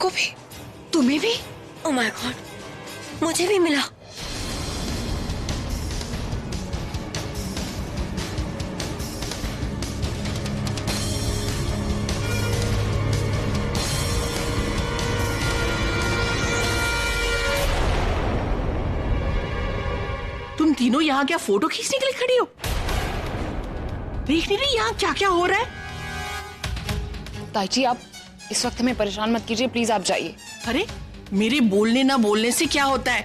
आपको भी? तुम्हें भी? ओह माय गॉड, मुझे भी मिला। तुम तीनों यहाँ क्या फोटो खींचने के लिए खड़ी हो? देख नहीं रही यहाँ क्या क्या हो रहा है? ताई जी आप इस वक्त हमें परेशान मत कीजिए, प्लीज आप जाइए। अरे मेरे बोलने ना बोलने से क्या होता है?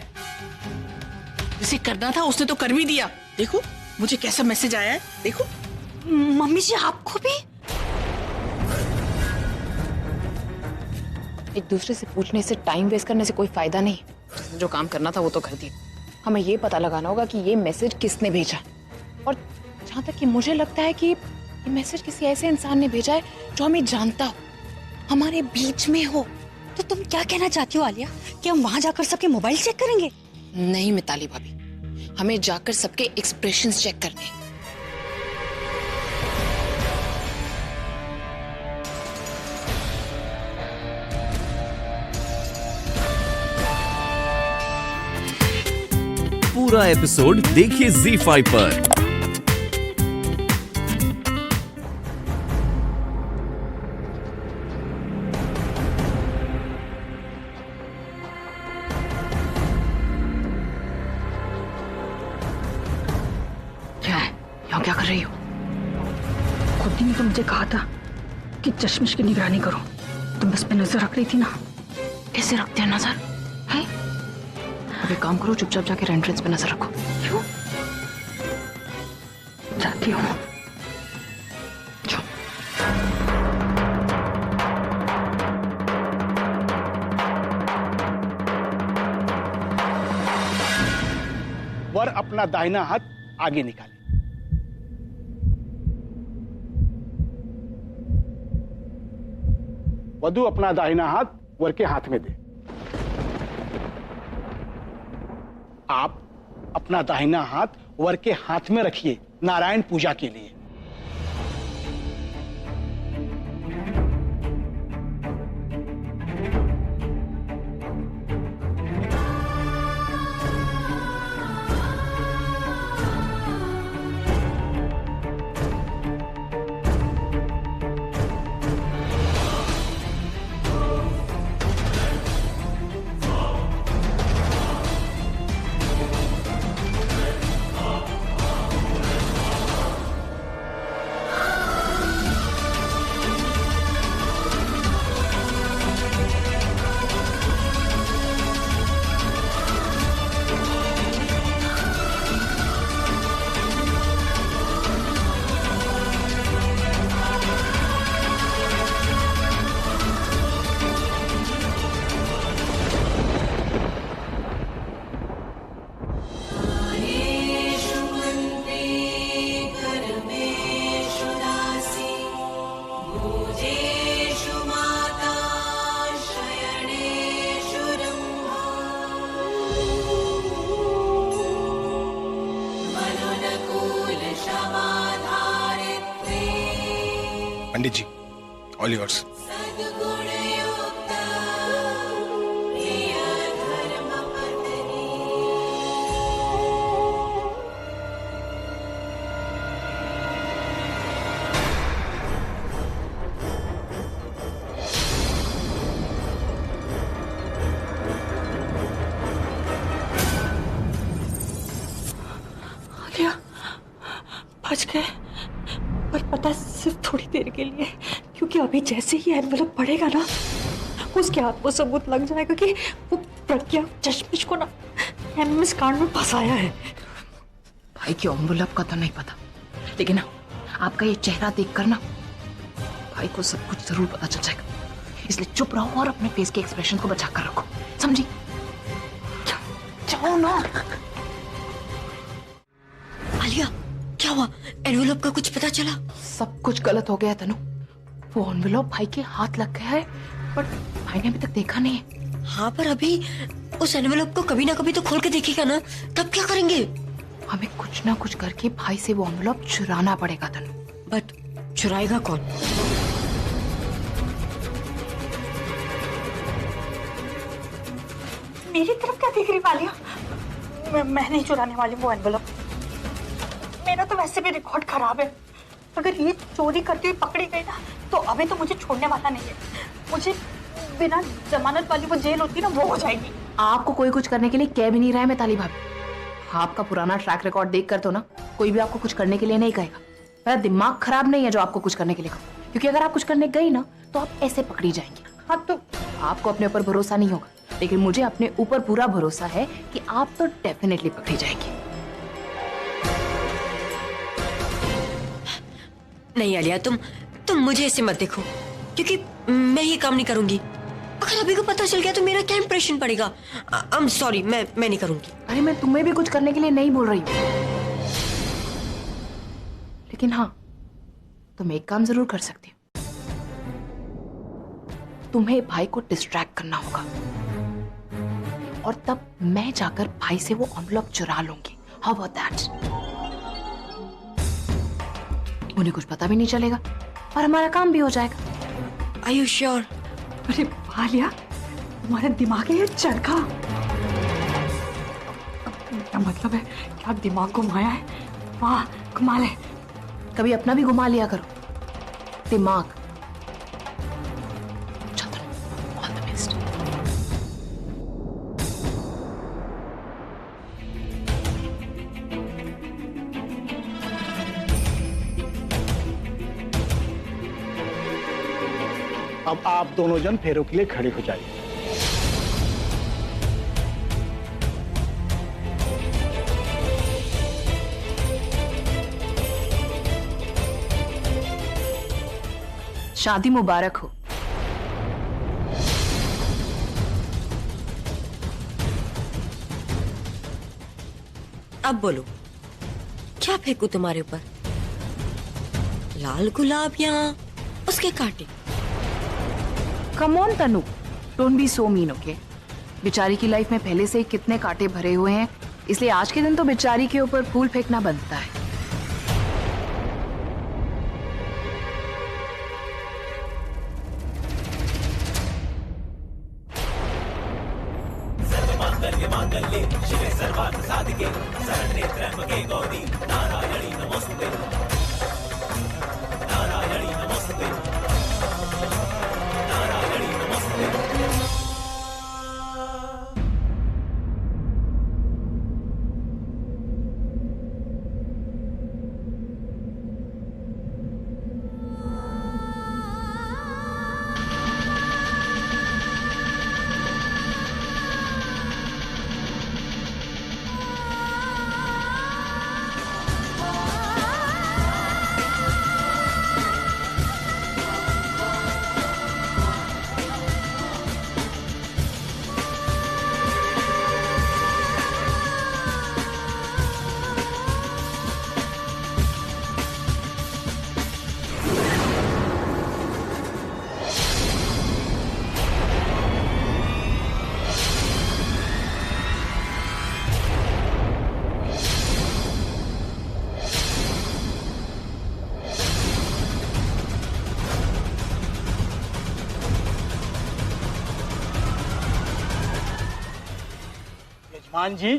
जिसे करना था उसने तो कर भी दिया। देखो मुझे कैसा मैसेज आया है, देखो। मम्मी जी आपको भी? एक दूसरे से पूछने से, टाइम वेस्ट करने से कोई फायदा नहीं। जो काम करना था वो तो कर दिया। हमें ये पता लगाना होगा कि ये मैसेज किसने भेजा, और जहां तक कि मुझे लगता है कि ये मैसेज किसी ऐसे इंसान ने भेजा है जो हमें जानता हो, हमारे बीच में हो। तो तुम क्या कहना चाहती हो आलिया, कि हम वहां जाकर सबके मोबाइल चेक करेंगे? नहीं मिताली भाभी, हमें जाकर सबके एक्सप्रेशंस चेक करने हैं। पूरा एपिसोड देखिए ZEE5 पर। क्या है? यहाँ क्या कर रही हो? खुद ही ने तो मुझे कहा था कि चश्मिश की निगरानी करो, तुम बस पे नजर रख रही थी ना। कैसे रखते हैं नजर? है? अब एक काम करो, चुपचाप जाके एंट्रेंस पे नजर रखो। क्यों? जाती हूँ। वर अपना दाहिना हाथ आगे निकाले। वधु अपना दाहिना हाथ वर के हाथ में दे। आप अपना दाहिना हाथ वर के हाथ में रखिए नारायण पूजा के लिए। पंडित जी, ऑल योर्स। आलिया बच गए, पर पता सिर्फ थोड़ी देर के लिए, क्योंकि अभी जैसे ही एनवेलप पड़ेगा ना, उसके हाथ वो सबूत लग जाएगा कि वो प्रज्ञा चश्मिश को ना एमएस कांड में फंसाया है। भाई की एनवेलप का तो नहीं पता, लेकिन आपका ये चेहरा देखकर ना भाई को सब कुछ जरूर पता चल जाएगा। इसलिए चुप रहो और अपने फेस के एक्सप्रेशन को बचा कर रखो, समझी? जाओ ना। आलिया क्या हुआ? एनवेलप का कुछ पता चला? सब कुछ गलत हो गया तनु। वो एनवेलप भाई के हाथ लग गया है, बट भाई ने अभी तक देखा नहीं है। हाँ पर अभी उस एनवेलप को कभी ना कभी तो खोल के देखेगा ना, तब क्या करेंगे? हमें कुछ ना कुछ करके भाई से वो एनवेलप चुराना पड़ेगा तनु। बट चुराएगा कौन? मेरी तरफ क्या देख रही वालिया? मैं नहीं चुराने वाली वो एनवेलप। मेरा तो वैसे भी रिकॉर्ड खराब है। अगर ये चोरी करती हुई पकड़ी गई ना तो अभी तो मुझे छोड़ने वाला नहीं है। मुझे बिना जमानत वाली वो जेल होती ना वो हो जाएगी। आपको कोई कुछ करने के लिए कह भी नहीं रहा है मिताली भाभी। आपका पुराना ट्रैक रिकॉर्ड देख कर तो ना कोई भी आपको कुछ करने के लिए नहीं कहेगा। मेरा दिमाग खराब नहीं है जो आपको कुछ करने के लिए कहूँ, क्योंकि अगर आप कुछ करने गई ना तो आप ऐसे पकड़ी जाएंगी। हाँ तो आपको अपने ऊपर भरोसा नहीं होगा, लेकिन मुझे अपने ऊपर पूरा भरोसा है कि आप तो डेफिनेटली पकड़ी जाएंगी। नहीं आलिया, तुम मुझे ऐसे मत देखो, क्योंकि मैं ये काम नहीं करूंगी। अगर अभी को पता चल गया तो मेरा क्या इंप्रेशन पड़ेगा। आई एम सॉरी, मैं नहीं करूंगी। अरे मैं तुम्हें भी कुछ करने के लिए नहीं बोल रही हूँ, लेकिन हाँ तुम एक काम जरूर कर सकती हो। तुम्हें भाई को डिस्ट्रैक्ट करना होगा और तब मैं जाकर भाई से वो एनवेलप चुरा लूंगी। How about that? उन्हें कुछ पता भी नहीं चलेगा और हमारा काम भी हो जाएगा। Are you sure? अरे वालिया, तुम्हारे दिमाग है ये चरखा। क्या मतलब है कि आप दिमाग घुमाया है? वाह, घुमा ले। कभी अपना भी घुमा लिया करो दिमाग। All the best. अब आप दोनों जन फेरों के लिए खड़े हो जाइए। शादी मुबारक हो। अब बोलो, क्या फेंकू तुम्हारे ऊपर? लाल गुलाब या उसके कांटे? Come on Tanu, don't be so mean, okay? बेचारी की लाइफ में पहले से ही कितने कांटे भरे हुए हैं, इसलिए आज के दिन तो बेचारी के ऊपर फूल फेंकना बनता है। मान जी,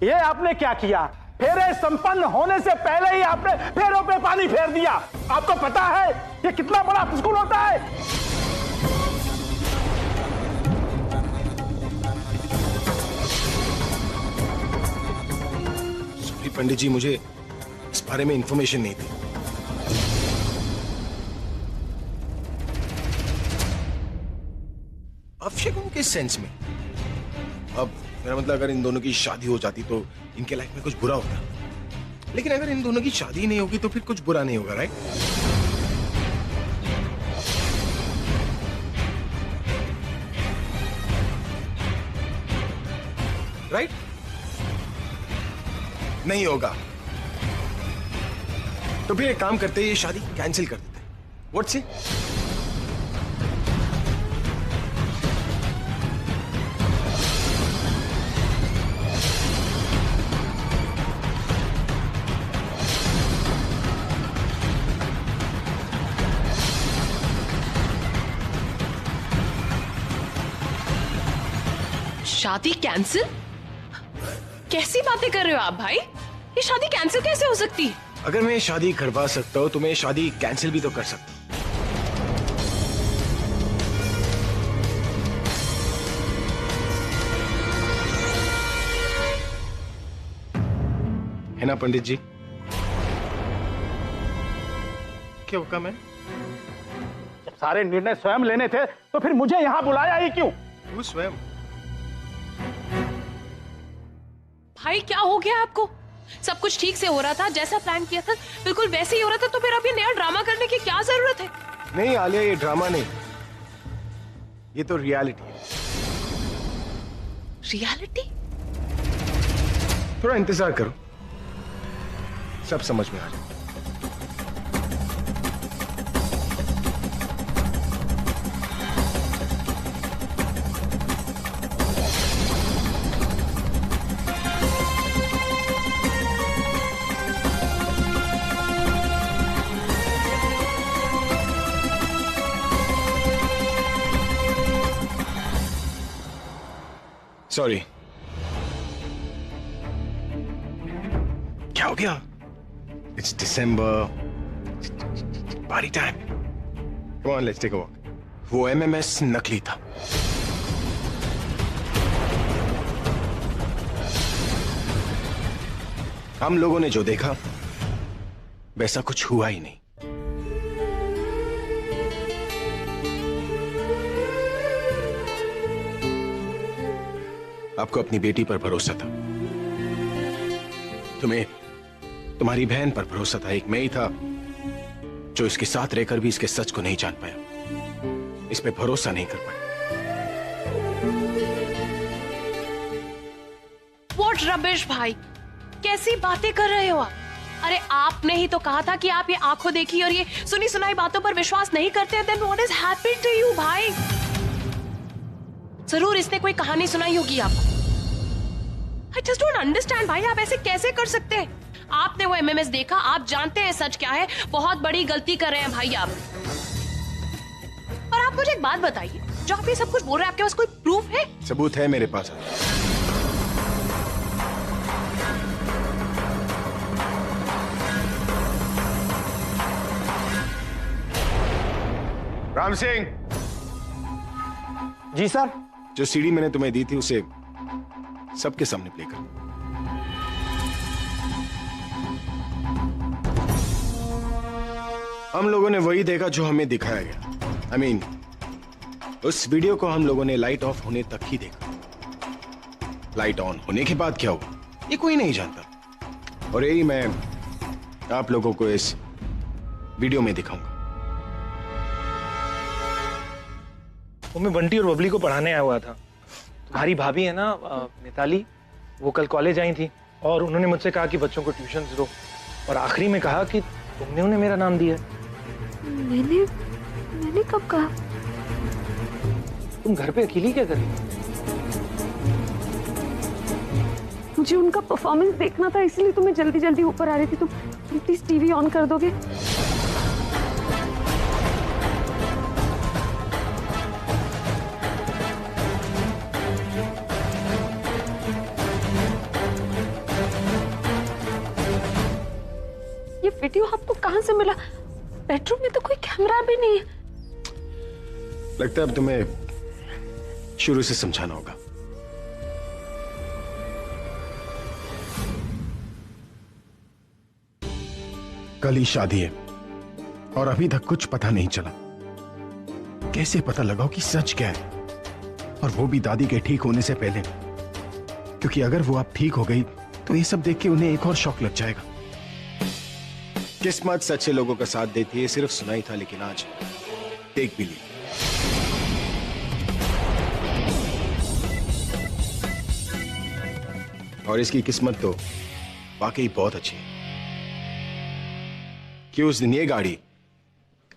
ये आपने क्या किया? फेरे संपन्न होने से पहले ही आपने फेरों पे पानी फेर दिया। आपको पता है ये कितना बड़ा अपशकुन होता है? सॉरी पंडित जी, मुझे इस बारे में इंफॉर्मेशन नहीं थी। अपशकुन किस सेंस में? अब मेरा मतलब अगर इन दोनों की शादी हो जाती तो इनके लाइफ में कुछ बुरा होता, लेकिन अगर इन दोनों की शादी नहीं होगी तो फिर कुछ बुरा नहीं होगा, राइट? राइट? नहीं होगा तो फिर एक काम करते हैं, ये शादी कैंसिल कर देते हैं। व्हाट से? शादी कैंसिल? कैसी बातें कर रहे हो आप भाई? ये शादी कैंसिल कैसे हो सकती है? अगर मैं शादी करवा सकता हूँ तो मैं शादी कैंसिल भी तो कर सकता हूँ। है ना पंडित जी? क्या हुक्म है? जब सारे निर्णय स्वयं लेने थे तो फिर मुझे यहां बुलाया ही क्यों? वो स्वयं। भाई क्या हो गया आपको? सब कुछ ठीक से हो रहा था, जैसा प्लान किया था बिल्कुल वैसे ही हो रहा था, तो फिर अब ये नया ड्रामा करने की क्या जरूरत है? नहीं आलिया, ये ड्रामा नहीं, ये तो रियलिटी है। रियलिटी? थोड़ा इंतजार करो, सब समझ में आ जाए। सॉरी, क्या हो गया? It's December, party time. Come on, let's take a walk. वो एमएमएस नकली था। हम लोगों ने जो देखा वैसा कुछ हुआ ही नहीं। आपको अपनी बेटी पर भरोसा था, तुम्हें तुम्हारी बहन पर भरोसा था, एक मैं ही था जो इसके साथ रहकर भी इसके सच को नहीं जान पाया, इस पे भरोसा नहीं कर पाया। What rubbish भाई, कैसी बातें कर रहे हो आप? अरे आपने ही तो कहा था कि आप ये आंखों देखी और ये सुनी सुनाई बातों पर विश्वास नहीं करते। Then what is happening to you भाई? जरूर इसने कोई कहानी सुनाई होगी आपको। I just don't understand भाई, आप ऐसे कैसे कर सकते हैं? आपने वो एमएमएस देखा, आप जानते हैं सच क्या है, बहुत बड़ी गलती कर रहे हैं भाई आप। और आप मुझे एक बात बताइए, जो आप ये सब कुछ बोल रहे हैं, आपके पास कोई प्रूफ है? सबूत है मेरे पास। राम सिंह। जी सर। जो सीडी मैंने तुम्हें दी थी उसे सबके सामने प्ले कर। हम लोगों ने वही देखा जो हमें दिखाया गया। I mean, उस वीडियो को हम लोगों ने लाइट ऑफ होने तक ही देखा। लाइट ऑन होने के बाद क्या हुआ ये कोई नहीं जानता, और यही मैं आप लोगों को इस वीडियो में दिखाऊंगा। वो मैं बंटी और बबली को पढ़ाने आया हुआ था। तुम्हारी भाभी है ना मिताली, वो कल कॉलेज आई थी और उन्होंने मुझसे कहा कि बच्चों को ट्यूशन दो, और आखिरी में कहा कि तुमने उन्हें मेरा नाम दिया। मैंने कब कहा? तुम घर पे अकेली क्या कर रही हो? मुझे उनका परफॉर्मेंस देखना था, इसलिए तो मैं जल्दी जल्दी ऊपर आ रही थी। तुम प्लीज टीवी ऑन कर दोगे? ये वीडियो आपको कहां से मिला? बेडरूम में तो कोई कैमरा भी नहीं है। लगता है अब तुम्हें शुरू से समझाना होगा। कल ही शादी है और अभी तक कुछ पता नहीं चला। कैसे पता लगाओ कि सच क्या है, और वो भी दादी के ठीक होने से पहले, क्योंकि अगर वो अब ठीक हो गई तो ये सब देख के उन्हें एक और शॉक लग जाएगा। किस्मत सच्चे लोगों का साथ देती है, सिर्फ सुनाई था लेकिन आज देख भी ली। और इसकी किस्मत तो वाकई बहुत अच्छी है कि उस दिन ये गाड़ी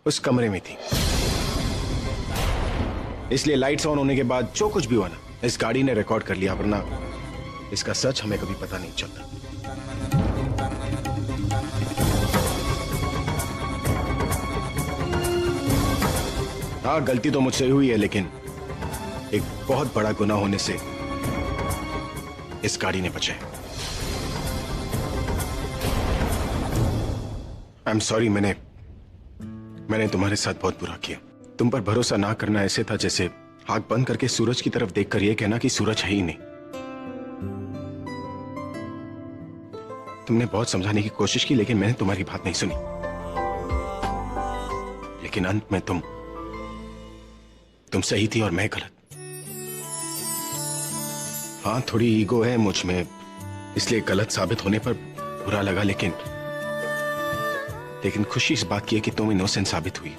उस कमरे में थी, इसलिए लाइट्स ऑन होने के बाद जो कुछ भी हुआ ना, इस गाड़ी ने रिकॉर्ड कर लिया, वरना इसका सच हमें कभी पता नहीं चलता। हाँ, गलती तो मुझसे हुई है, लेकिन एक बहुत बड़ा गुनाह होने से इस गाड़ी ने बचाए। आई एम सॉरी, मैंने तुम्हारे साथ बहुत बुरा किया। तुम पर भरोसा ना करना ऐसे था जैसे आंख बंद करके सूरज की तरफ देखकर यह कहना कि सूरज है ही नहीं। तुमने बहुत समझाने की कोशिश की, लेकिन मैंने तुम्हारी बात नहीं सुनी। लेकिन अंत में तुम सही थी और मैं गलत। हाँ, थोड़ी ईगो है मुझ में, इसलिए गलत साबित होने पर बुरा लगा, लेकिन खुशी इस बात की है कि तुम इनोसेंट साबित हुई।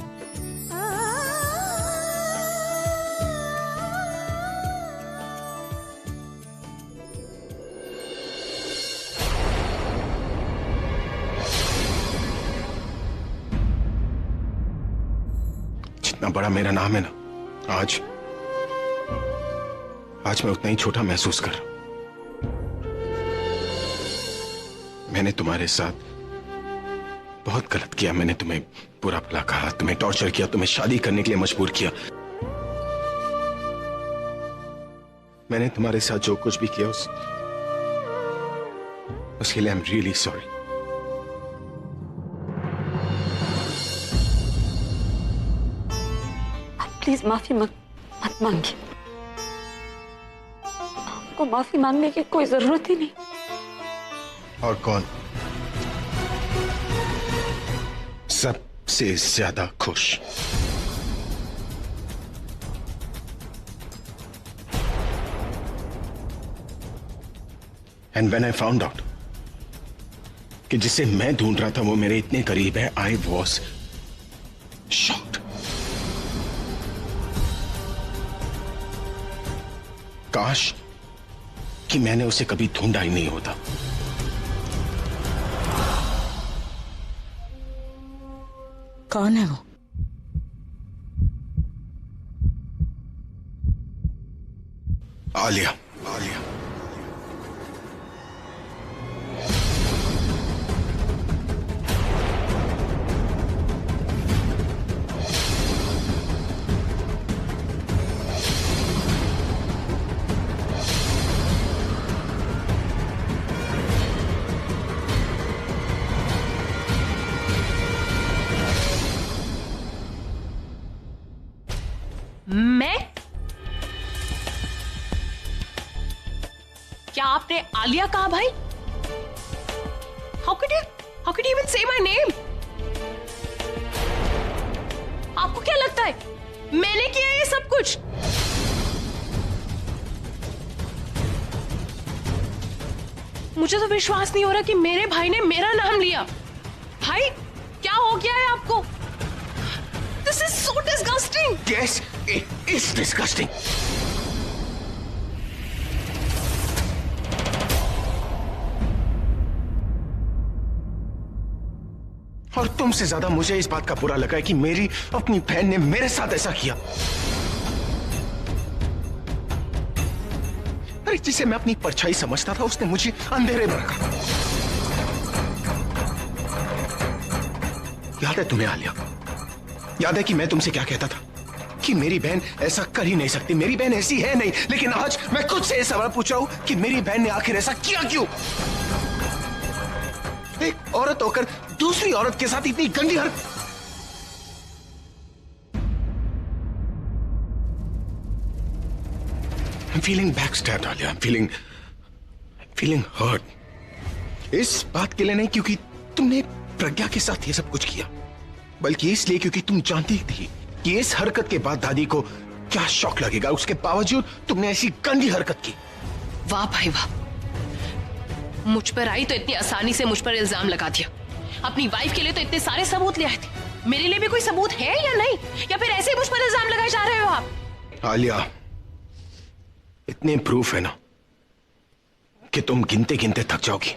जितना बड़ा मेरा नाम है ना, आज मैं उतना ही छोटा महसूस कर रहा हूं। मैंने तुम्हारे साथ बहुत गलत किया। मैंने तुम्हें बुरा भला कहा, तुम्हें टॉर्चर किया, तुम्हें शादी करने के लिए मजबूर किया। मैंने तुम्हारे साथ जो कुछ भी किया उसके लिए I am really sorry. Please माफी मत मांगिए। आपको माफी मांगने की कोई जरूरत ही नहीं। और कौन सबसे ज्यादा खुश? And when I found out कि जिसे मैं ढूंढ रहा था वो मेरे इतने करीब है, आई वॉज शॉक्ड। काश कि मैंने उसे कभी ढूंढा ही नहीं होता। कौन है वो? आलिया। मैं? क्या आपने आलिया कहा भाई? How could you even say my name? आपको क्या लगता है मैंने किया ये सब कुछ? मुझे तो विश्वास नहीं हो रहा कि मेरे भाई ने मेरा नाम लिया। भाई क्या हो गया है आपको? This is so disgusting. Yes, it is disgusting. और तुमसे ज्यादा मुझे इस बात का बुरा लगा है कि मेरी अपनी बहन ने मेरे साथ ऐसा किया। अरे जिसे मैं अपनी परछाई समझता था उसने मुझे अंधेरे में रखा। याद है तुम्हें आलिया? याद है कि मैं तुमसे क्या कहता था कि मेरी बहन ऐसा कर ही नहीं सकती, मेरी बहन ऐसी है नहीं। लेकिन आज मैं खुद से ये सवाल पूछ रहा हूं कि मेरी बहन ने आखिर ऐसा किया क्यों? एक औरत होकर दूसरी औरत के साथ इतनी गंदी हरकत। I'm feeling backstabbed, Alia. I'm feeling hurt। इस बात के लिए नहीं क्योंकि तुमने प्रज्ञा के साथ ये सब कुछ किया, बल्कि इसलिए क्योंकि तुम जानती थी कि इस हरकत के बाद दादी को क्या शौक लगेगा। उसके बावजूद तुमने ऐसी गंदी हरकत की। वाह भाई वाह, मुझ पर आई तो इतनी आसानी से मुझ पर इल्जाम लगा दिया। अपनी वाइफ के लिए तो इतने सारे सबूत ले आए थे, मेरे लिए भी कोई सबूत है या नहीं? या फिर ऐसे ही मुझ पर इल्जाम लगाए जा रहे हो आप? आलिया, इतने प्रूफ है ना कि तुम गिनते गिनते थक जाओगी।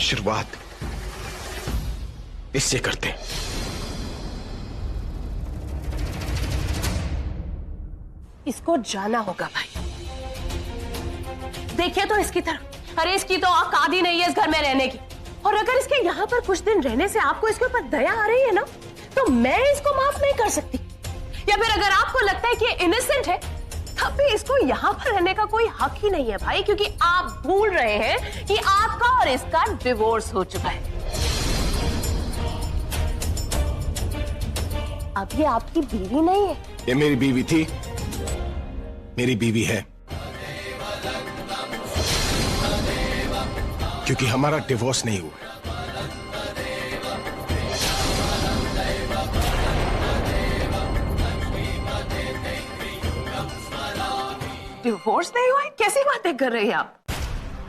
शुरुआत इससे करते। इसको जाना होगा भाई। देखिए तो इसकी तरफ, अरे इसकी तो औकात ही नहीं है इस घर में रहने की। और अगर इसके यहाँ पर कुछ दिन रहने से आपको इसके ऊपर दया आ रही है ना, तो मैं इसको माफ नहीं कर सकती। या फिर अगर आपको लगता है कि इनोसेंट है, तब भी इसको यहाँ पर रहने का कोई हक ही नहीं है भाई, क्योंकि आप भूल रहे हैं कि आपका और इसका डिवोर्स हो चुका है। अब ये आपकी बीवी नहीं है। ये मेरी बीवी थी, मेरी बीवी है, क्योंकि हमारा डिवोर्स नहीं हुआ। डिवोर्स नहीं हुआ है? कैसी बातें कर रहे हैं आप?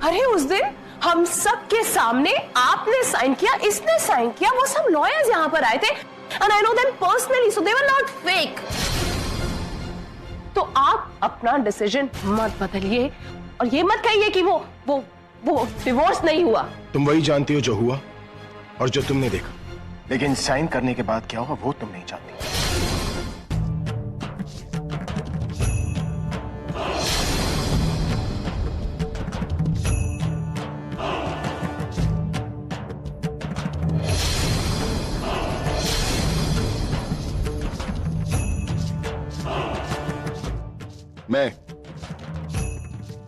अरे उस दिन हम सब के सामने आपने साइन किया, इसने साइन किया, वो सब लॉयर्स यहाँ पर आए थे and I know them personally, so they were not fake. तो आप अपना डिसीजन मत बदलिए और ये मत कहिए कि वो डिवोर्स नहीं हुआ। तुम वही जानती हो जो हुआ और जो तुमने देखा, लेकिन साइन करने के बाद क्या हुआ वो तुम नहीं जानती। मैं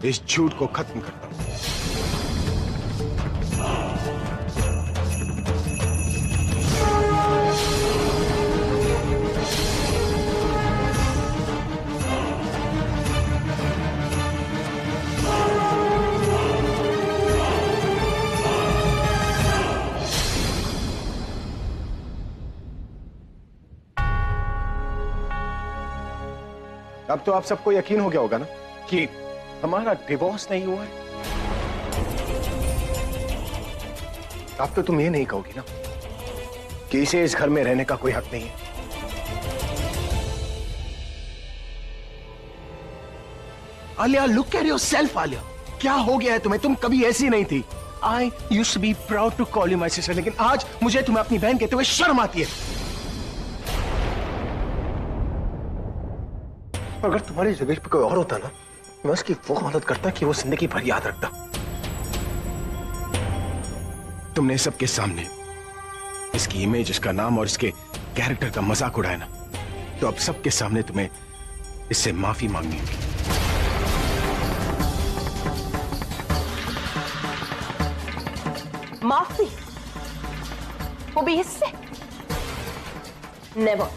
इस झूठ को खत्म करता हूं। अब तो आप सबको यकीन हो गया होगा ना कि हमारा डिवोर्स नहीं हुआ है। अब तो तुम ये नहीं कहोगी ना कि इसे इस घर में रहने का कोई हक नहीं है। Alia, look at yourself. Alia, क्या हो गया है तुम्हें? तुम कभी ऐसी नहीं थी। I used to be proud to call you my sister, लेकिन आज मुझे तुम्हें अपनी बहन कहते हुए शर्म आती है। अगर तुम्हारी जगह पे कोई और होता ना, मैं उसकी वो मदद करता कि वो जिंदगी भर याद रखता। तुमने सबके सामने इसकी इमेज, इसका नाम और इसके कैरेक्टर का मजाक उड़ाया ना, तो अब सबके सामने तुम्हें इससे माफी मांगनी होगी। माफी? वो भी इससे? नेवर।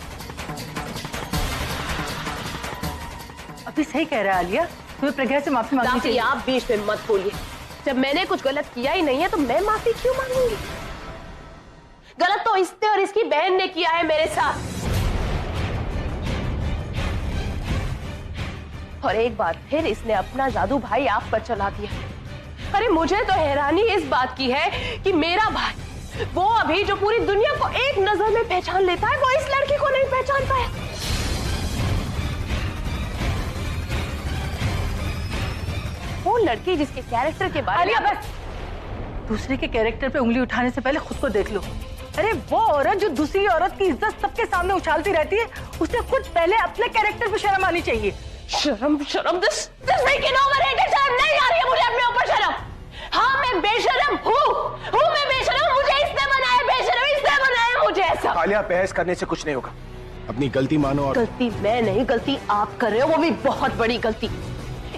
अभी सही कह रहा है आलिया, तुम्हें प्रज्ञा से माफी मांगनी चाहिए। आप बीच में मत बोलिए। जब मैंने कुछ गलत किया ही नहीं है तो मैं माफी क्यों मांगूंगी? गलत तो इसने और इसकी बहन ने किया है मेरे साथ। और एक बार फिर इसने अपना जादू भाई आप पर चला दिया। अरे मुझे तो हैरानी इस बात की है कि मेरा भाई, वो अभी जो पूरी दुनिया को एक नजर में पहचान लेता है, वो इस लड़की को नहीं पहचान पाया। वो लड़की जिसके कैरेक्टर के बारे में। बस दूसरे के कैरेक्टर पे उंगली उठाने से पहले खुद को देख लो। अरे वो औरत जो दूसरी औरत की इज्जत सबके सामने उछालती रहती है, उसे खुद पहले अपने कैरेक्टर पे शर्म आनी चाहिए। शर्म दिस वीकेंड ओवररेटेड। शर्म नहीं आ रही है मुझे अपने ऊपर शर्म। हाँ मैं बेशर्म हूँ मैं बेशर्म। मुझे इसने बनाया बेशर्म, इसने बनाया मुझे ऐसा। आलिया, बहस करने से कुछ नहीं होगा। अपनी गलती मानो। और गलती मैं नहीं, गलती आप कर रहे हो, वो भी बहुत बड़ी गलती।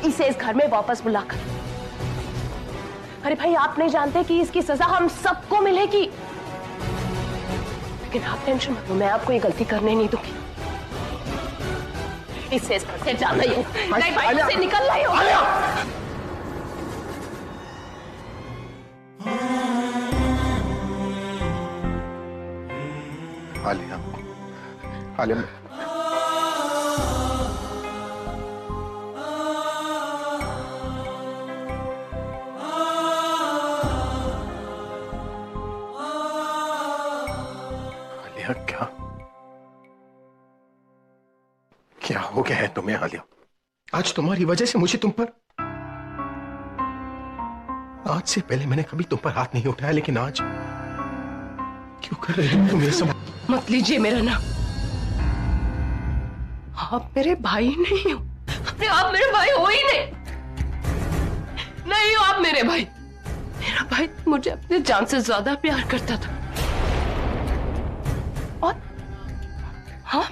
इसे इस घर में वापस बुलाकर। अरे भाई, आप नहीं जानते कि इसकी सजा हम सबको मिलेगी। लेकिन आप टेंशन मत लो, मैं आपको ये गलती करने नहीं दूंगी। इससे इस घर से जाना ही हो। नहीं भाई, इससे निकलना ही हो। आलिया, आलिया, क्या हो गया है तुम्हें आलिया? आज तुम्हारी वजह से मुझे तुम पर, आज से पहले मैंने कभी तुम पर हाथ नहीं उठाया, लेकिन आज क्यों कर रही हो तुम ये सब? मत लीजिए मेरा नाम। आप मेरे भाई नहीं हो। अपने आप मेरे भाई हो ही नहीं हो आप मेरे भाई। मेरा भाई मुझे अपने जान से ज्यादा प्यार करता था। और हाँ,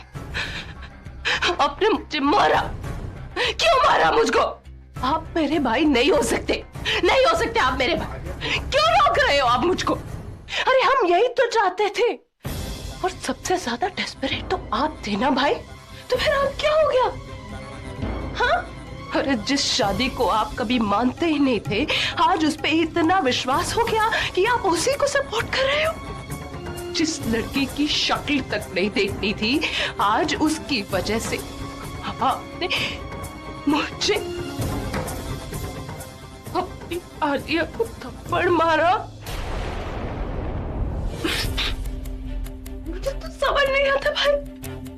आपने मुझे मारा। क्यों मारा मुझको? आप मेरे भाई नहीं हो सकते, नहीं हो सकते आप मेरे भाई। क्यों रोक रहे हो आप मुझको? अरे हम यही तो चाहते थे, और सबसे ज्यादा डेस्परेट तो आप थे ना भाई। तो फिर आप क्या हो गया? हाँ, अरे जिस शादी को आप कभी मानते ही नहीं थे, आज उस पे इतना विश्वास हो गया कि आप उसी को सपोर्ट कर रहे हो। जिस लड़की की शक्ल तक नहीं देखनी थी, आज उसकी वजह से आपने मुझे, अपनी आलिया को थप्पड़ मारा। मुझे तो समझ नहीं आता भाई,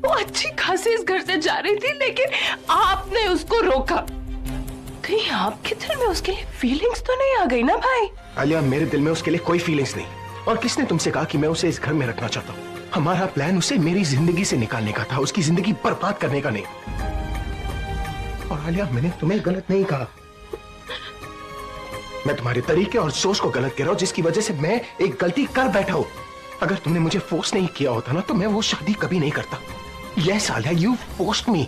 वो अच्छी खासी इस घर से जा रही थी, लेकिन आपने उसको रोका। कहीं आपके दिल में उसके लिए फीलिंग्स तो नहीं आ गई ना भाई? आलिया, मेरे दिल में उसके लिए कोई फीलिंग्स नहीं। और किसने तुमसे कहा कि मैं उसे इस घर में रखना चाहता हूँ? हमारा प्लान उसे मेरी जिंदगी से निकालने का था, उसकी जिंदगी बर्बाद करने का नहीं। और आलिया, मैंने तुम्हें गलत नहीं कहा, मैं तुम्हारे तरीके और सोच को गलत कह रहा हूं, जिसकी वजह से मैं एक गलती कर बैठा हूं। अगर तुमने मुझे फोर्स नहीं किया होता ना, तो मैं वो शादी कभी नहीं करता। Yes Alia, you forced me.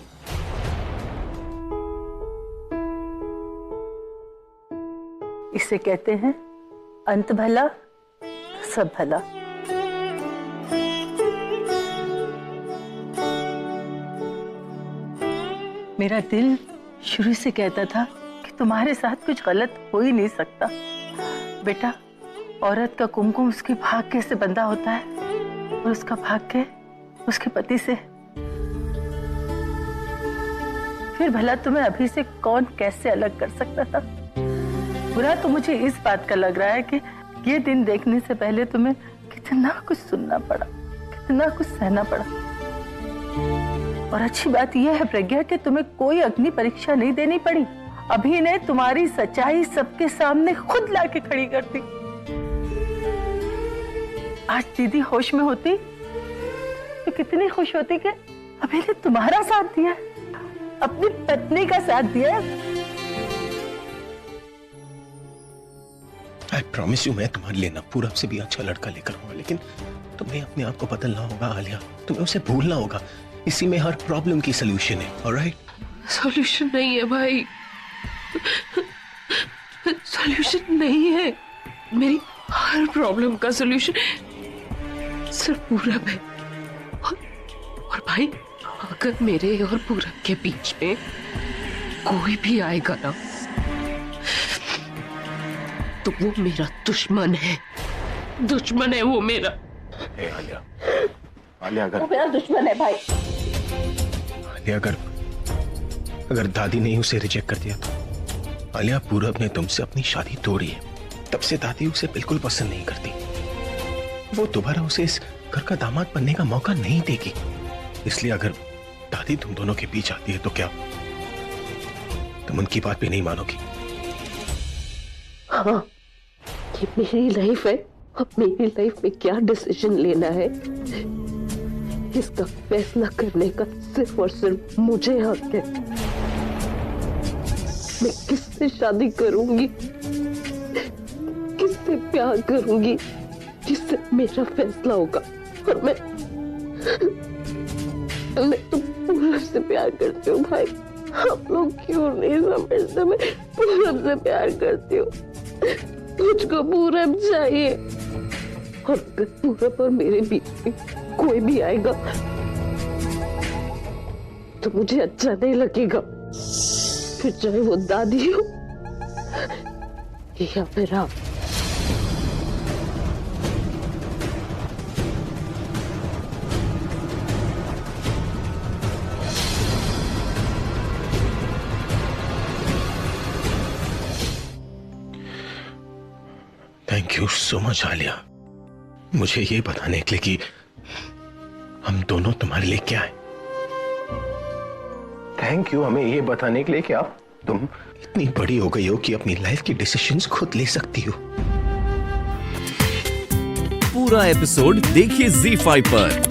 इसे कहते हैं अंत भला सब भला। मेरा दिल शुरू से कहता था कि तुम्हारे साथ कुछ गलत हो ही नहीं सकता। बेटा, औरत का कुमकुम उसके भाग्य से बंधा होता है, और उसका भाग्य उसके पति से। फिर भला तुम्हें अभी से कौन कैसे अलग कर सकता था? बुरा तो मुझे इस बात का लग रहा है कि ये दिन देखने से पहले तुम्हें कितना कुछ सुनना पड़ा, कितना कुछ सहना पड़ा। और अच्छी बात यह है प्रज्ञा कि तुम्हें कोई अग्नि परीक्षा नहीं देनी पड़ी। अभी ने तुम्हारी सच्चाई सबके सामने खुद लाके खड़ी कर दी। आज दीदी होश में होती तो कितनी खुश होती कि अभी ने तुम्हारा साथ दिया, अपनी पत्नी का साथ दिया। I promise you, मैं तुम्हारे लिए ना पूरब से भी अच्छा लड़का लेकर आऊंगा, लेकिन तुम्हें अपने आप को बदलना होगा आलिया, तुम्हें उसे भूलना होगा। इसी में हर प्रॉब्लम की सोल्यूशन है। ऑलराइट? सॉल्यूशन नहीं है भाई, सॉल्यूशन नहीं है। मेरी हर प्रॉब्लम का सॉल्यूशन सिर्फ पूरब है। और भाई, अगर मेरे और पूरब के बीच में कोई भी आएगा ना, तो वो मेरा दुश्मन है, दुश्मन है वो मेरा। आलिया, आलिया, अगर वो मेरा दुश्मन है भाई। आलिया, अगर दादी ने उसे रिजेक्ट कर दिया तो? आलिया, पूरब ने तुमसे अपनी शादी तोड़ी है, तब से दादी उसे बिल्कुल पसंद नहीं करती। वो दोबारा उसे इस घर का दामाद बनने का मौका नहीं देगी। इसलिए अगर दादी तुम दोनों के बीच आती है तो क्या तुम उनकी बात भी नहीं मानोगी? हाँ, ये मेरी लाइफ है। अब मेरी लाइफ में क्या डिसीजन लेना है, इसका फैसला करने का सिर्फ और सिर्फ मुझे हक है। मैं किससे शादी करूंगी, किससे प्यार करूंगी, जिससे मेरा फैसला होगा। और मैं तो पूरब से प्यार करती हूँ भाई। आप लोग क्यों नहीं समझते? मैं पूरब से प्यार करती हूँ, मुझको पूरब चाहिए। और अगर पूरब और मेरे बीच में कोई भी आएगा तो मुझे अच्छा नहीं लगेगा, फिर चाहे वो दादी हो या फिर आप। Thank you so much Alia, मुझे ये बताने के लिए कि हम दोनों तुम्हारे लिए क्या है। थैंक यू हमें ये बताने के लिए कि तुम इतनी बड़ी हो गई हो कि अपनी लाइफ की डिसीजंस खुद ले सकती हो। पूरा एपिसोड देखिए ZEE5 पर।